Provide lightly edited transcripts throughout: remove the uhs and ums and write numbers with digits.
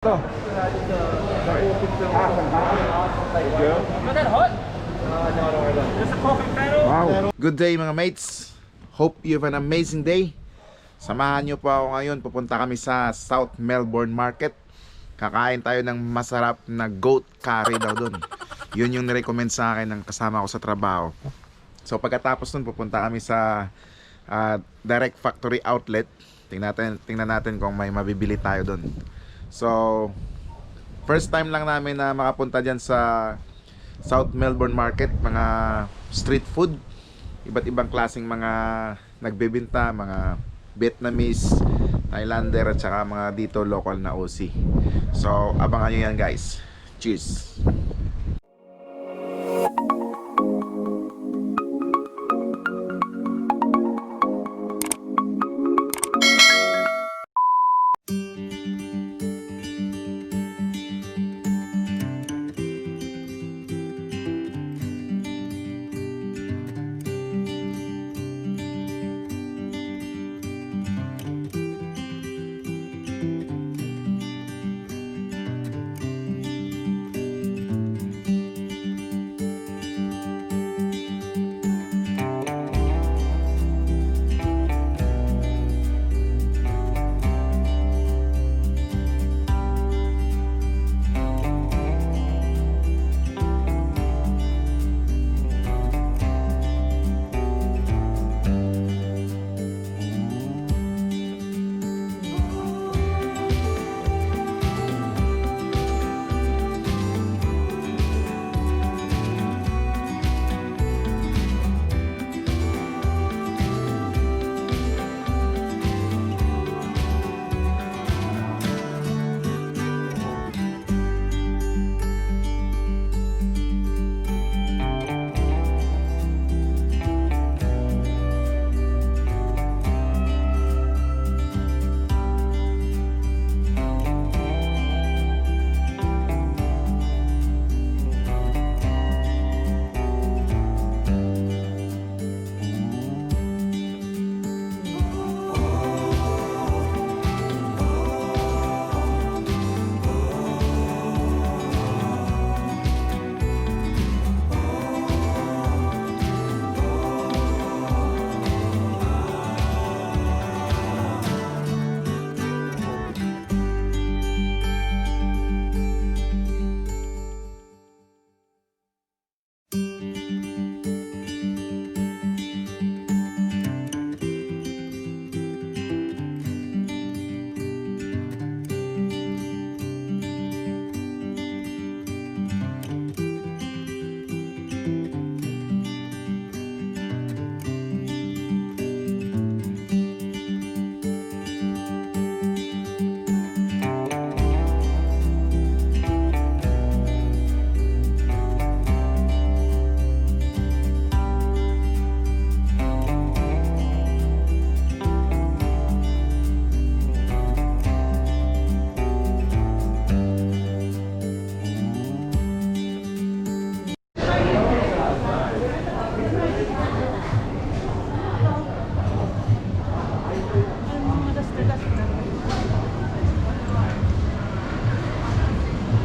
Ito. Wow. Good day mga mates. Hope you have an amazing day. Samahan nyo po ako ngayon. Pupunta kami sa South Melbourne Market. Kakain tayo ng masarap na goat curry daw dun. Yun yung nirecommend sa akin ng kasama ko sa trabaho. So pagkatapos nun pupunta kami sa direct factory outlet. Tingnan natin kung may mabibili tayo dun. So first time lang namin na makapunta dyan sa South Melbourne Market. Mga street food, iba't ibang klaseng mga nagbebenta, mga Vietnamese, Thailander at saka mga dito local na OC. So abangan nyo yan guys. Cheers.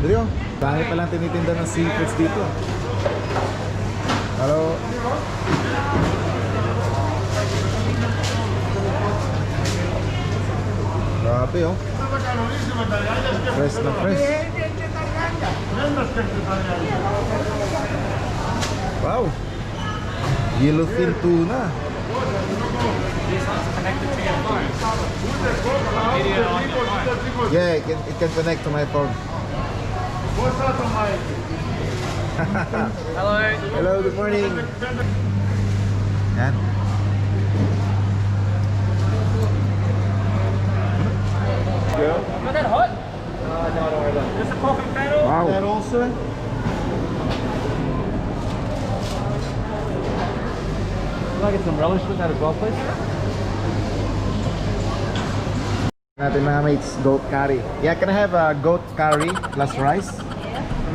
Dito, dami palang tinitinda ng seafoods dito. Hello. Grabe oh. Fresh na fresh. Wow. Yellowfin tuna. Yeah, it can connect to my phone. Hello. Hello, good morning. Yan. Not that hot? No. Just a coffee panel. Wow. That also. Can I get some relish with that as well, please? Natin mga mates, goat curry. Yeah, can I have a goat curry plus rice?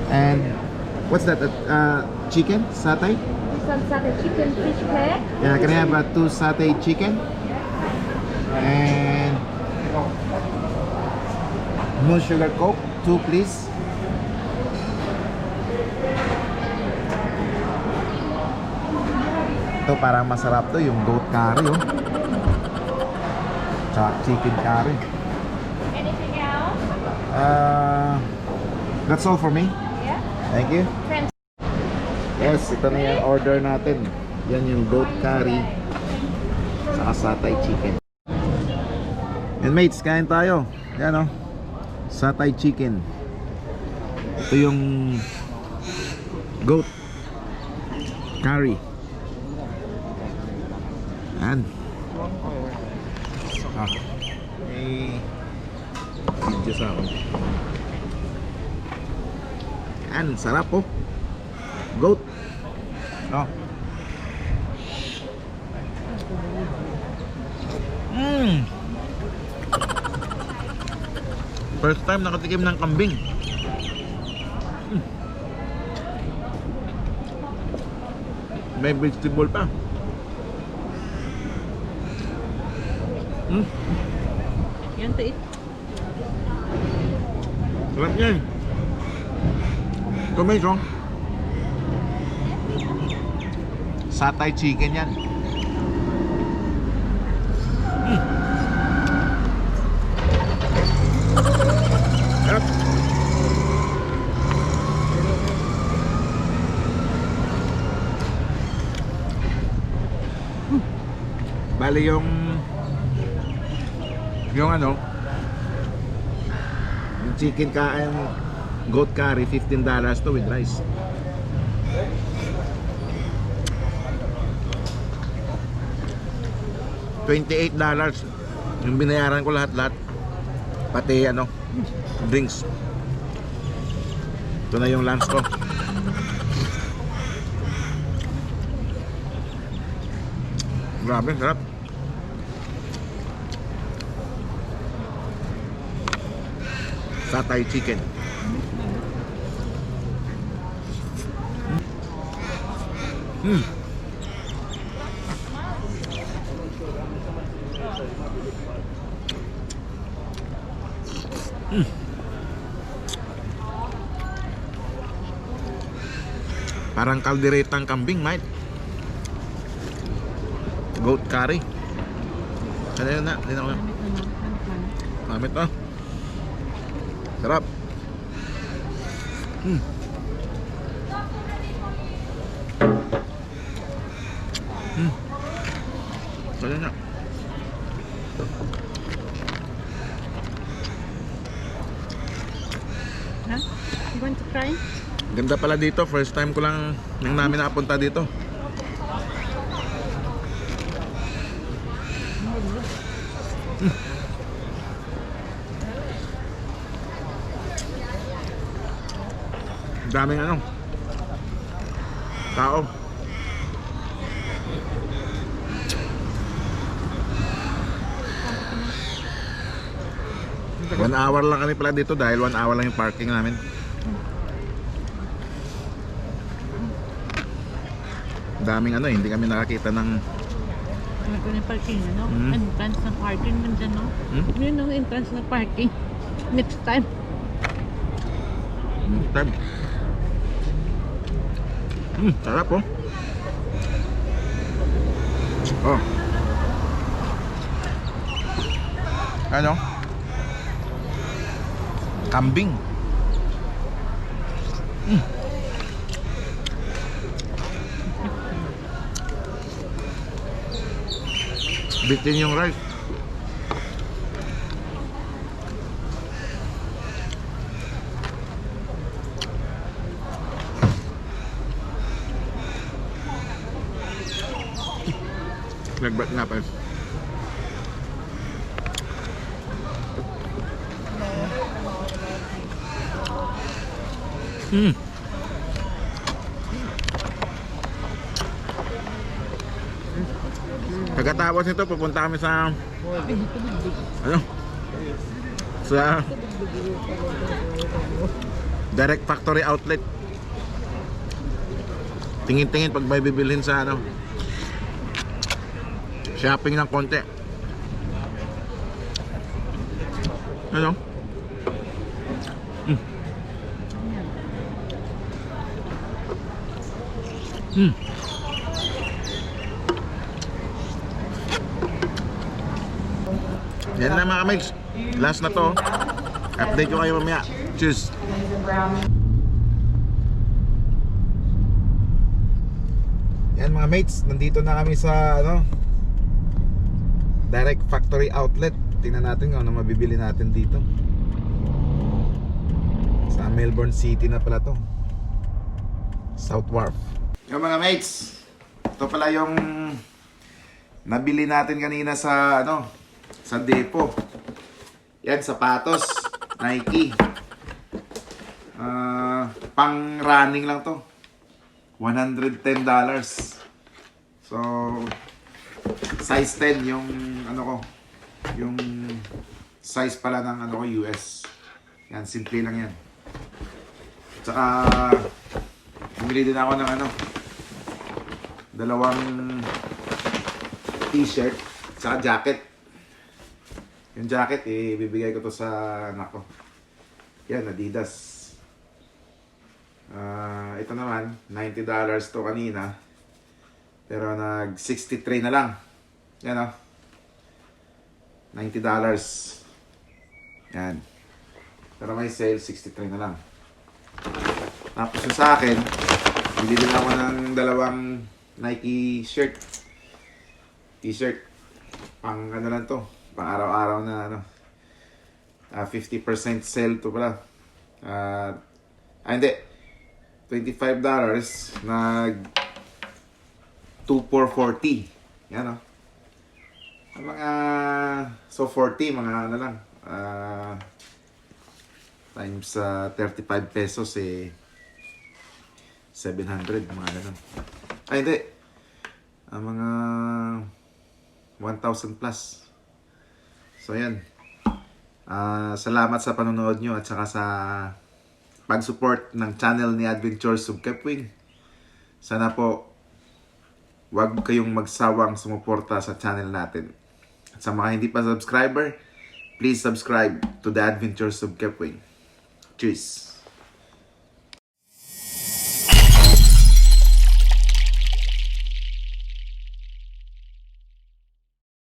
And what's that? Chicken? Satay? This one satay chicken fish plate. Yeah, can I have 2 satay chicken? And no sugar coke? 2 please. Ito parang masarap to, yung goat curry oh. Tsaka chicken curry. Anything else? That's all for me. Yeah. Thank you. Yes, ito na yung order natin. Yan yung goat curry saka satay chicken. And mates, kain tayo. Yan oh, satay chicken. Ito yung goat curry. Yan. May video sa akin. Yan, sarap po. Goat. No. First time nakatikim ng kambing. May vegetable pa. Yan to eat. Sarap yan. Tomato. Satay chicken yan. Sarap. Bali yung ano, yung chicken goat curry, $15 to with rice. $28 yung binayaran ko lahat pati ano, drinks. Ito na yung lunch ko. Grabe, sarap. Satay chicken. Parang kalderetang kambing, mate. Goat curry. Ano yun na? Hindi na ko. Mamit na. Sarap. Kaya na. Huh? You want to try? Ganda pala dito. First time ko lang nang namin nakapunta dito. Daming ano, tao. One hour lang kami pala dito dahil 1 hour lang yung parking namin. Daming ano, hindi kami nakakita ng Ito yung parking, ano? Entrance ng parking nandyan, no? Yun ang entrance ng parking. Next time. time. Sarap oh. Oh. Ano? Kambing. Bitin yung rice. Nagbat nga pa. Pagkatapos nito, pupunta kami sa ano? Sa direct factory outlet. Tingin-tingin pag may bibilhin sa ano, shopping ng konti. Ano? Yan na mga kamigs. Last na to. Update ko kayo mamaya. Cheers! Yan mga mates, nandito na kami sa direct factory outlet. Tingnan natin kung ano mabibili natin dito. Sa Melbourne City na pala to. South Wharf. Yung mga mates, ito pala yung nabili natin kanina sa sa depo. Yan, sapatos, Nike. Pang running lang to. $110. So size 10 yung yung size pala ng US. Yan, simple lang yan. Tsaka bumili din ako ng dalawang t-shirt tsaka jacket. Yung jacket ibibigay ko to sa anak ko. Yan, Adidas. Ito naman $90 to kanina, pero nag 63 na lang. Yan $90. Yan, pero may sale 63 na lang. Tapos yung sa akin, bili din ako ng dalawang Nike shirt, t-shirt. Pang lang to, pang araw-araw na 50% sale to pala. Hindi, $25 nag 2,440. Yan mga so 40 mga lang times 35 pesos 700 mga ganun. Hindi, mga 1,000 plus. So yan, salamat sa panonood nyo at saka sa pag-support ng channel ni Adventures of Kepwing. Sana po wag kayong magsawang sumuporta sa channel natin. At sa mga hindi pa subscriber, please subscribe to the Adventures of Kepwing. Cheers!